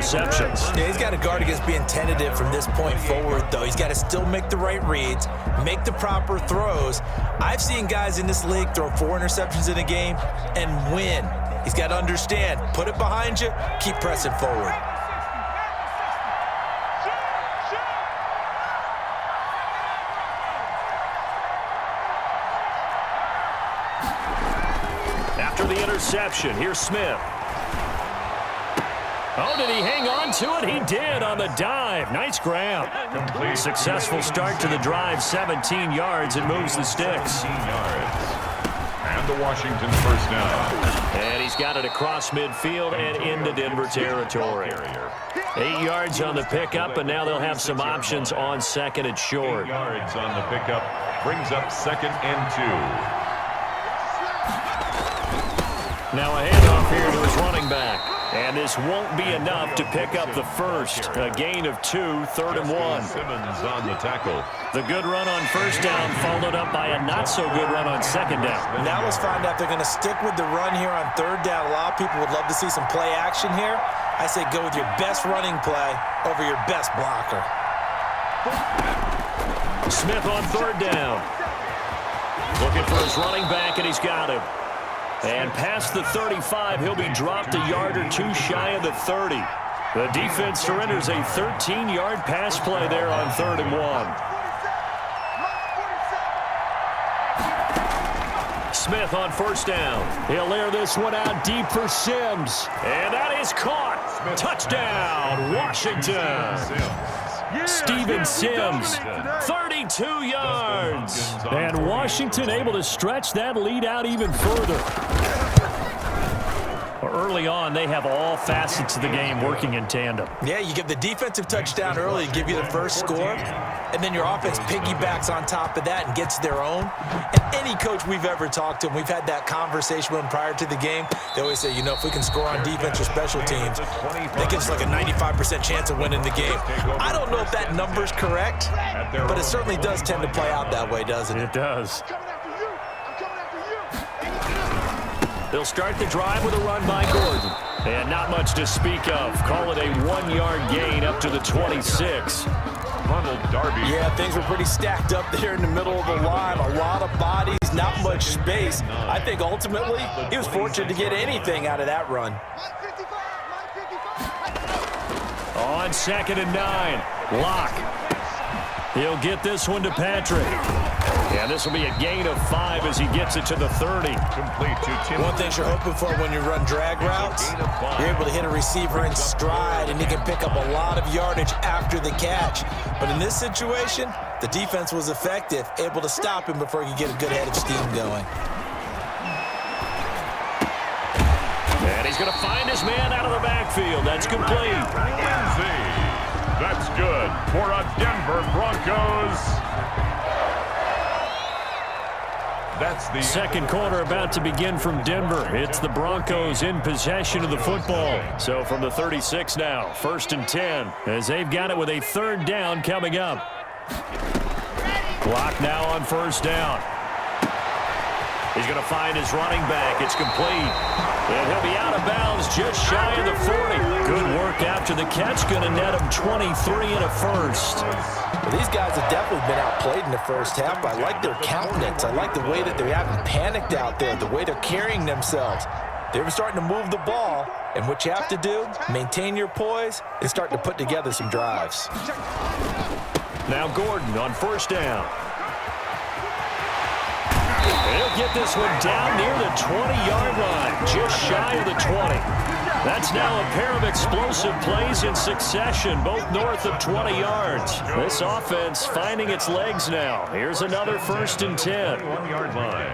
receptions. Yeah, he's got to guard against being tentative from this point forward, though. He's got to still make the right reads, make the proper throws. I've seen guys in this league throw 4 interceptions in a game and win. He's got to understand, put it behind you, keep pressing forward. After the interception, here's Smith. Oh, did he hang on to it? He did on the dive. Nice grab. Complete. Successful start to the drive, 17 yards, and moves the sticks. And the Washington first down. And he's got it across midfield and into Denver territory. 8 yards on the pickup, and now they'll have some options on second and short. 8 yards on the pickup brings up 2nd and 2. Now a handoff here to his running back. And this won't be enough to pick up the first. A gain of 2, 3rd and 1. Simmons on the tackle. The good run on first down followed up by a not-so-good run on second down. Now let's find out if they're going to stick with the run here on 3rd down. A lot of people would love to see some play action here. I say go with your best running play over your best blocker. Smith on 3rd down. Looking for his running back, and he's got him. And past the 35, he'll be dropped a yard or 2 shy of the 30. The defense surrenders a 13-yard pass play there on 3rd and 1. Smith on first down. He'll air this one out deep for Sims. And that is caught. Touchdown, Washington. Steven Sims, 32 yards. And Washington able to stretch that lead out even further. Early on, they have all facets of the game working in tandem. Yeah, you get the defensive touchdown early, give you the first score, and then your offense piggybacks on top of that and gets their own. And any coach we've ever talked to, and we've had that conversation with them prior to the game, they always say, you know, if we can score on defense or special teams, that gives us like a 95% chance of winning the game. I don't know if that number's correct, but it certainly does tend to play out that way, doesn't it? It does. They'll start the drive with a run by Gordon. And not much to speak of. Call it a 1-yard gain up to the 26. Ronald Darby. Yeah, things were pretty stacked up there in the middle of the line. A lot of bodies, not much space. I think ultimately he was fortunate to get anything out of that run. On 2nd and 9, Locke. He'll get this one to Patrick. Yeah, this will be a gain of 5 as he gets it to the 30. Complete to Tim. One thing you're hoping for when you run drag routes, you're able to hit a receiver in stride, and he can pick up a lot of yardage after the catch. But in this situation, the defense was effective, able to stop him before he could get a good head of steam going. And he's going to find his man out of the backfield. That's complete. That's good for a Denver Broncos. That's the second quarter about to begin from Denver. It's the Broncos in possession of the football. So from the 36 now, 1st and 10, as they've got it with a 3rd down coming up. Clock now on 1st down. He's going to find his running back. It's complete. And he'll be out of bounds just shy of the 40. Good work after the catch. Going to net him 23 and a first. Well, these guys have definitely been outplayed in the first half, but I like their countenance. I like the way that they haven't panicked out there, the way they're carrying themselves. They're starting to move the ball, and what you have to do, maintain your poise and start to put together some drives. Now Gordon on 1st down. He'll get this one down near the 20-yard line, just shy of the 20. That's now a pair of explosive plays in succession, both north of 20 yards. This offense finding its legs now. Here's another 1st and 10. 1-yard line.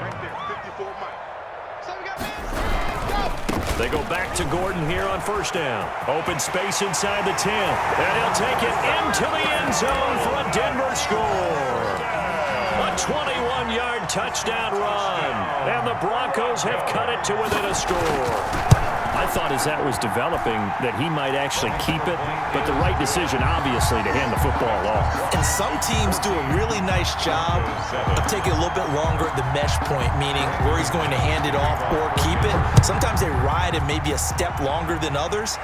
They go back to Gordon here on 1st down. Open space inside the 10. And he'll take it into the end zone for a Denver score. A 21-yard touchdown run. And the Broncos have cut it to within a score. I thought as that was developing that he might actually keep it, but the right decision, obviously, to hand the football off. And some teams do a really nice job of taking a little bit longer at the mesh point, meaning where he's going to hand it off or keep it. Sometimes they ride it maybe a step longer than others.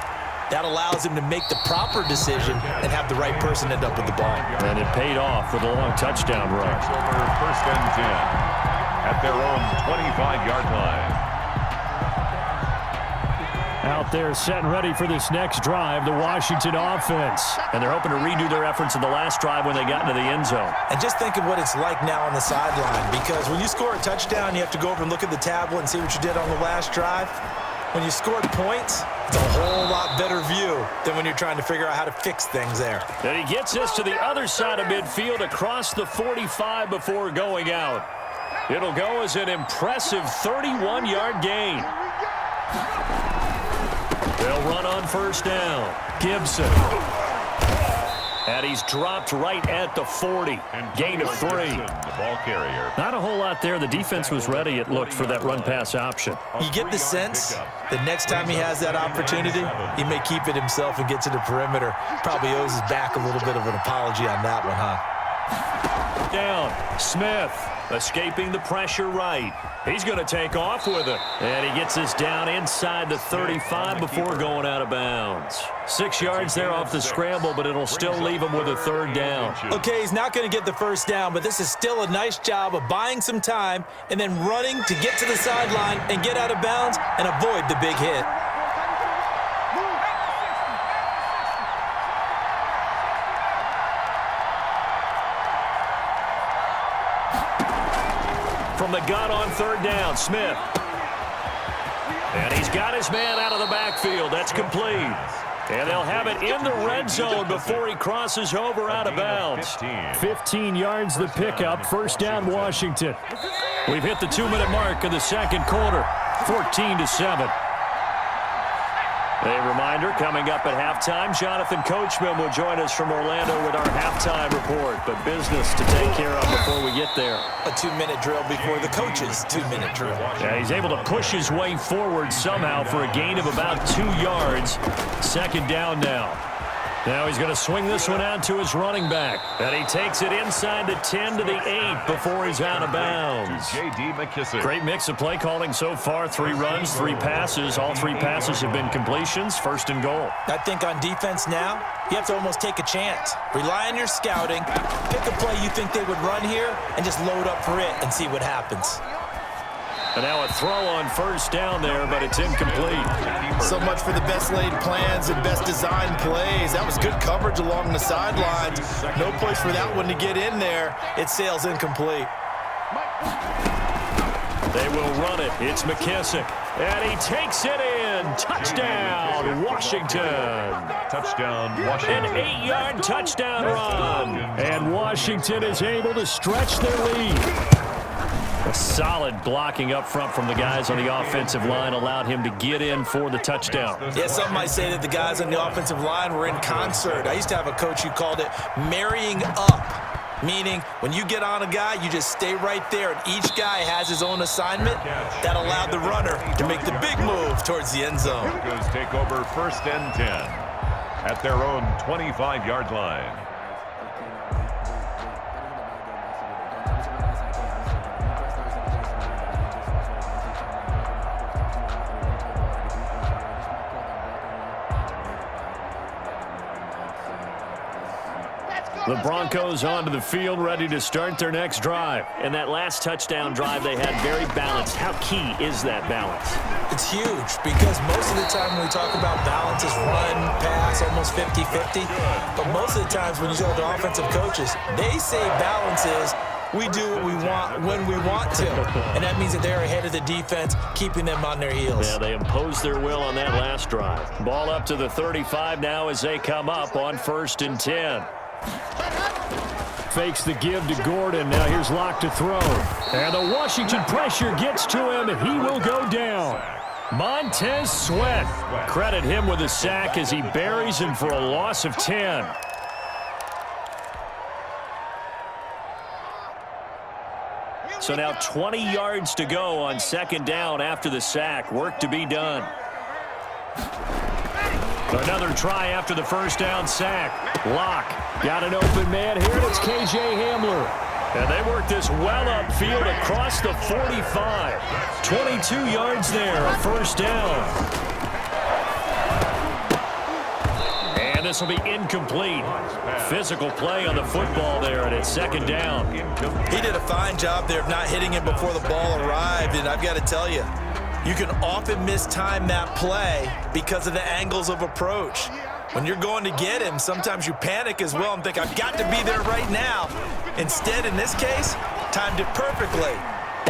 That allows him to make the proper decision and have the right person end up with the ball. And it paid off with a long touchdown run. Over first and 10 at their own 25-yard line. Out there set and ready for this next drive, the Washington offense. And they're hoping to redo their efforts in the last drive when they got into the end zone. And just think of what it's like now on the sideline, because when you score a touchdown, you have to go over and look at the tablet and see what you did on the last drive. When you scored points, it's a whole lot better view than when you're trying to figure out how to fix things there. And he gets us to the other side of midfield across the 45 before going out. It'll go as an impressive 31-yard gain. They'll run on first down. Gibson. And he's dropped right at the 40. Gain of 3. The ball carrier. Not a whole lot there. The defense was ready, it looked, for that run-pass option. You get the sense that next time he has that opportunity, he may keep it himself and get to the perimeter. Probably owes his back a little bit of an apology on that one, huh? Down. Smith escaping the pressure right. He's going to take off with it. And he gets us down inside the 35 before going out of bounds. 6 yards there off the scramble, but it'll still leave him with a third down. Okay, he's not going to get the first down, but this is still a nice job of buying some time and then running to get to the sideline and get out of bounds and avoid the big hit. From the gun on third down, Smith. And he's got his man out of the backfield. That's complete. And they'll have it in the red zone before he crosses over out of bounds. 15 yards the pickup. First down, Washington. We've hit the 2-minute mark of the second quarter. 14-7. A reminder, coming up at halftime, Jonathan Coachman will join us from Orlando with our halftime report. But business to take care of before we get there. A 2-minute drill before the coach's 2-minute drill. Yeah, he's able to push his way forward somehow for a gain of about 2 yards. Second down now. Now he's going to swing this one out to his running back. And he takes it inside the 10 to the 8 before he's out of bounds. J.D. McKissick. Great mix of play calling so far. 3 runs, 3 passes. All 3 passes have been completions. First and goal. I think on defense now, you have to almost take a chance. Rely on your scouting. Pick a play you think they would run here and just load up for it and see what happens. And now a throw on first down there, but it's incomplete. So much for the best laid plans and best designed plays. That was good coverage along the sidelines. No place for that one to get in there. It sails incomplete. They will run it. It's McKissick. And he takes it in. Touchdown, Washington. Touchdown, Washington. An 8-yard touchdown run. And Washington is able to stretch their lead. A solid blocking up front from the guys on the offensive line allowed him to get in for the touchdown. Yeah, some might say that the guys on the offensive line were in concert. I used to have a coach who called it marrying up, meaning when you get on a guy, you just stay right there, and each guy has his own assignment. That allowed the runner to make the big move towards the end zone. Broncos take over first and 10 at their own 25-yard line. The Broncos onto the field, ready to start their next drive. And that last touchdown drive they had very balanced. How key is that balance? It's huge because most of the time when we talk about balance is run, pass, almost 50-50. But most of the times when you go to offensive coaches, they say balance is we do what we want when we want to. And that means that they're ahead of the defense, keeping them on their heels. Yeah, they imposed their will on that last drive. Ball up to the 35 now as they come up on first and 10. Fakes the give to Gordon. Now here's Locke to throw. And the Washington pressure gets to him, and he will go down. Montez Sweat. Credit him with a sack as he buries him for a loss of 10. So now 20 yards to go on second down after the sack. Work to be done. Another try after the first down sack. Locke got an open man here, and it's K.J. Hamler. And they work this well upfield across the 45. 22 yards there, a first down. And this will be incomplete. Physical play on the football there, and it's second down. He did a fine job there of not hitting him before the ball arrived, and I've got to tell you, you can often mistime that play because of the angles of approach. When you're going to get him, sometimes you panic as well and think, I've got to be there right now. Instead, in this case, timed it perfectly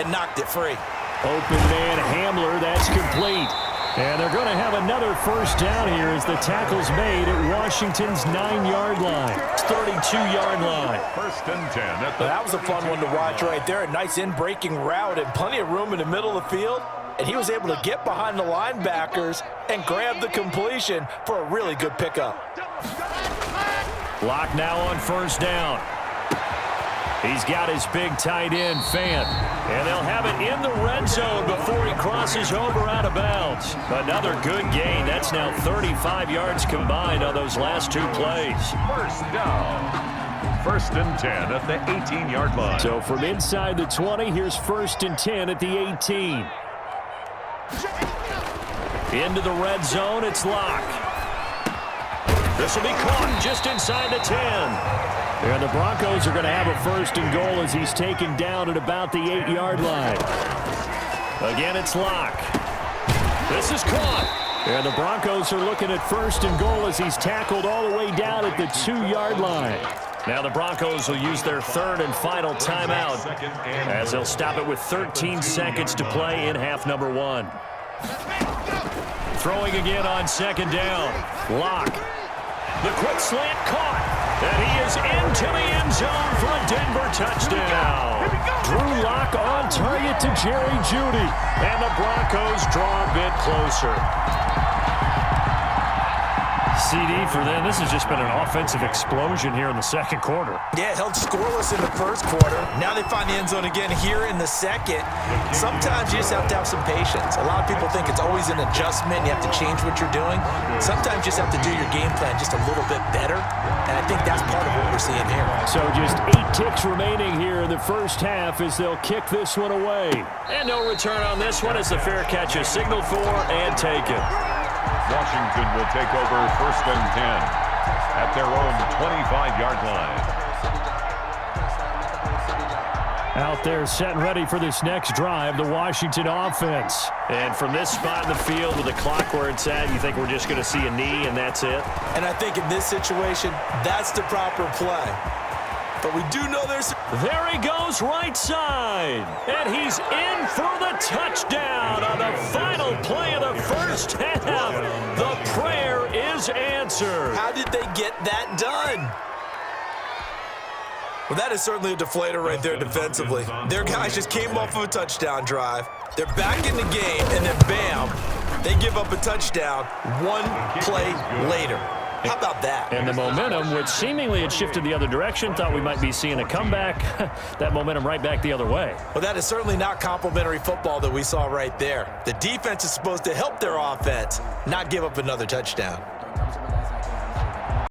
and knocked it free. Open man Hamler, that's complete. And they're going to have another first down here as the tackle's made at Washington's 9-yard line. It's 32-yard line. First and 10. That was a fun one to watch right there. A nice in-breaking route and plenty of room in the middle of the field. And he was able to get behind the linebackers and grab the completion for a really good pickup. Lock now on first down. He's got his big tight end, Fant. And they'll have it in the red zone before he crosses over out of bounds. Another good gain. That's now 35 yards combined on those last two plays. First down. First and 10 at the 18-yard line. So from inside the 20, here's first and 10 at the 18. Into the red zone, it's Locke. This will be caught just inside the 10. And the Broncos are going to have a first and goal as he's taken down at about the 8-yard line. Again, it's Locke. This is caught. And the Broncos are looking at first and goal as he's tackled all the way down at the 2-yard line. Now the Broncos will use their third and final timeout as they'll stop it with 13 seconds to play in half number 1. Throwing again on second down. Locke. The quick slant caught. And he is into the end zone for a Denver touchdown. Drew Lock on target to Jerry Jeudy. And the Broncos draw a bit closer. CD for them. This has just been an offensive explosion here in the second quarter. Yeah, held scoreless in the first quarter. Now they find the end zone again here in the second. Sometimes you just have to have some patience. A lot of people think it's always an adjustment. You have to change what you're doing. Sometimes you just have to do your game plan just a little bit better. And I think that's part of what we're seeing here. So just 8 ticks remaining here in the first half as they'll kick this one away. And no return on this one as the fair catch is signaled for and taken. Washington will take over first and 10 at their own 25-yard line. Out there set and ready for this next drive, the Washington offense. And from this spot in the field with the clock where it's at, you think we're just going to see a knee and that's it? And I think in this situation, that's the proper play. But we do know there's... There he goes right side. And he's in for the touchdown on the final play of the first half. The prayer is answered. How did they get that done? Well, that is certainly a deflator right there defensively. Their guys just came off of a touchdown drive. They're back in the game, and then bam, they give up a touchdown one play later. How about that? And the momentum, which seemingly had shifted the other direction, thought we might be seeing a comeback. That momentum right back the other way. Well, that is certainly not complimentary football that we saw right there. The defense is supposed to help their offense, not give up another touchdown.